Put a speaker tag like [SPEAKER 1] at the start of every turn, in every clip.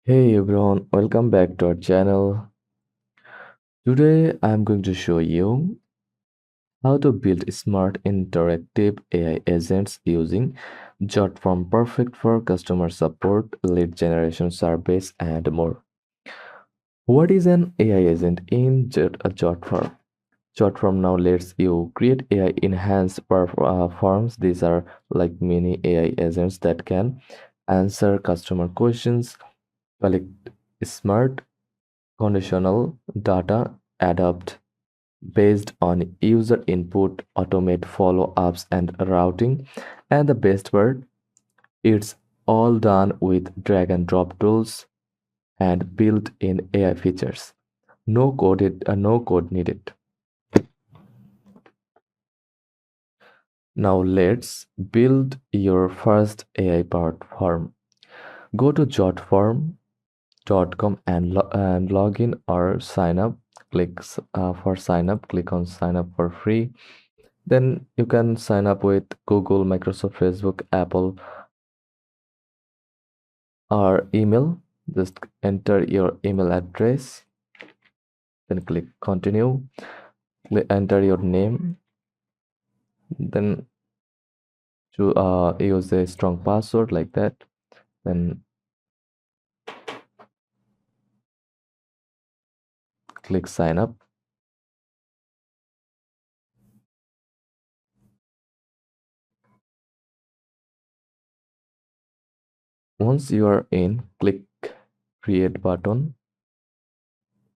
[SPEAKER 1] Hey everyone, welcome back to our channel. Today I'm going to show you how to build smart interactive AI agents using Jotform, perfect for customer support, lead generation surveys, and more. What is an AI agent in Jotform? Jotform now lets you create AI enhanced forms. These are like mini AI agents that can answer customer questions, collect smart conditional data, adapt based on user input, automate follow-ups and routing, and the best part, it's all done with drag and drop tools and built-in AI features. No code needed. Now let's build your first AI powered form. Go to jotform.com and log in or sign up. For sign up, click on sign up for free. Then you can sign up with Google, Microsoft, Facebook, Apple, or email. Just enter your email address, then click continue. Enter your name, then to use a strong password like that. Then click sign up. Once you are in, click create button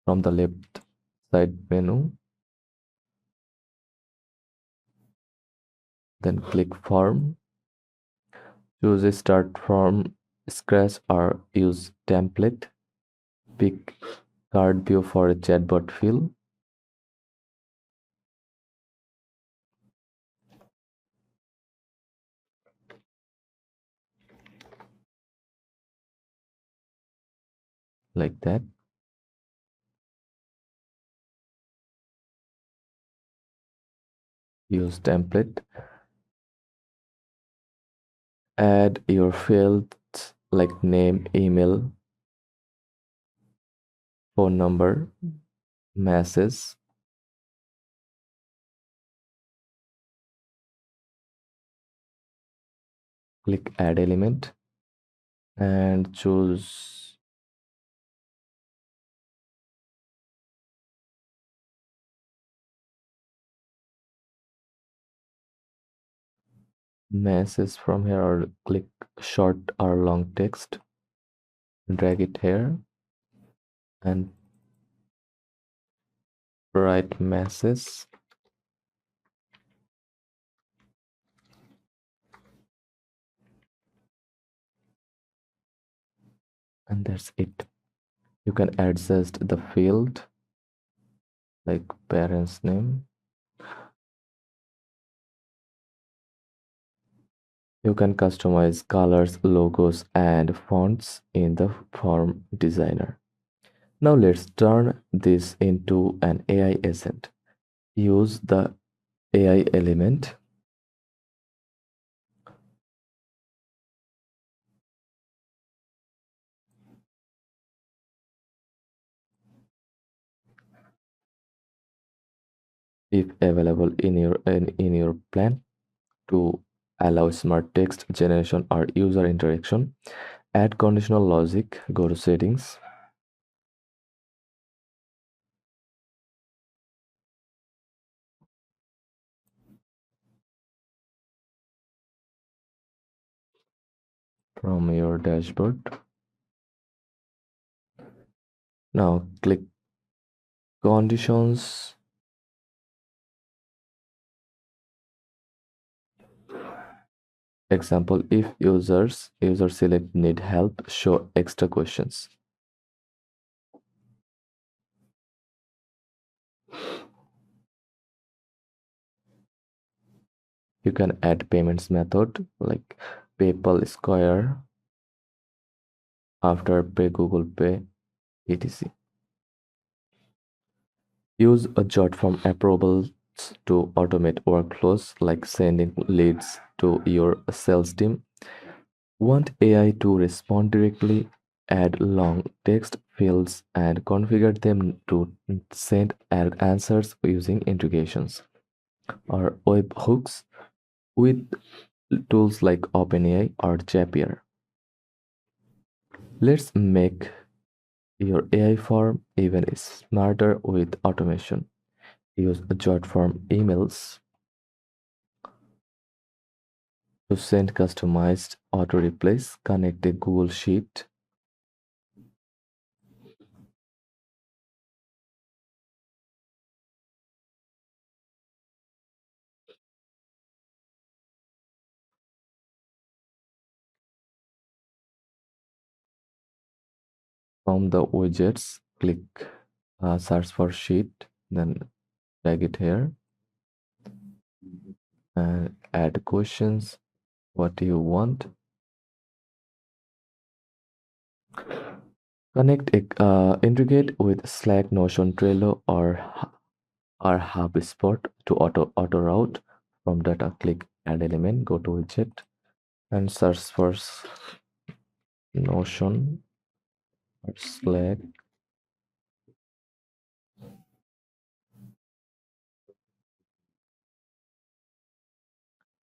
[SPEAKER 1] from the left side menu. Then click form. Choose a start from scratch or use template. Pick card view for a chatbot field. Like that. Use template. Add your fields like name, email, phone number, message. Click add element and choose message from here, or click short or long text. Drag it here and write message. And that's it. You can adjust the field like parents name. You can customize colors, logos, and fonts in the form designer. Now let's turn this into an AI agent. Use the AI element. If available in your plan, to allow smart text generation or user interaction. Add conditional logic. Go to settings. From your dashboard. Now click conditions. Example, if user select need help, show extra questions. You can add payments method like PayPal, Square, Afterpay, Google Pay, etc. Use a Jotform approvals to automate workflows like sending leads to your sales team. Want AI to respond directly? add long text fields and configure them to send answers using integrations or webhooks with tools like OpenAI or Zapier. Let's make your AI form even smarter with automation. Use Jotform emails to send customized auto replies. Connect a Google Sheet from the widgets. Click search for sheet, then drag it here and add questions. What do you want? Integrate with Slack, Notion, Trello, or HubSpot to auto route from data. Click add element, go to widget and search for Notion or Slack.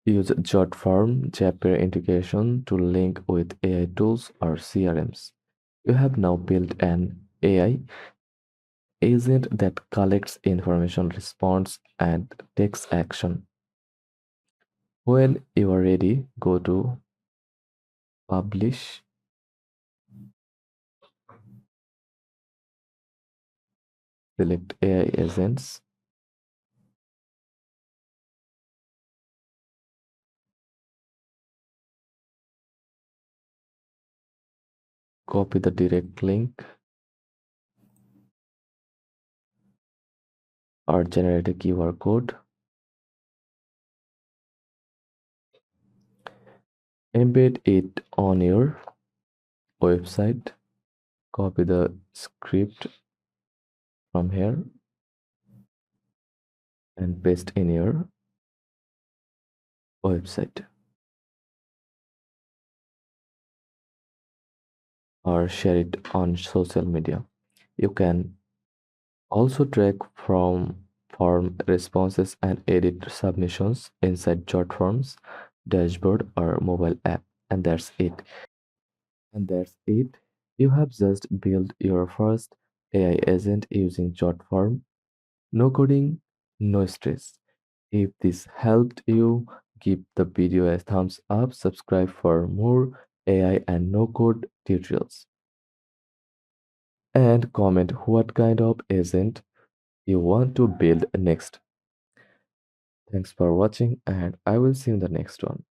[SPEAKER 1] Use Jotform Zapier integration to link with AI tools or CRMs. You have now built an AI agent that collects information, responds, and takes action. When you are ready, go to Publish, select AI agents, copy the direct link, or generate a QR code. Embed it on your website. Copy the script from here and paste in your website or share it on social media. You can also track from form responses and edit submissions inside Jotform's dashboard or mobile app. And that's it. And that's it. You have just built your first AI agent using Jotform. No coding, no stress. If this helped you, give the video a thumbs up, subscribe for more AI and no code tutorials, and comment what kind of agent you want to build next. Thanks for watching, and I will see you in the next one.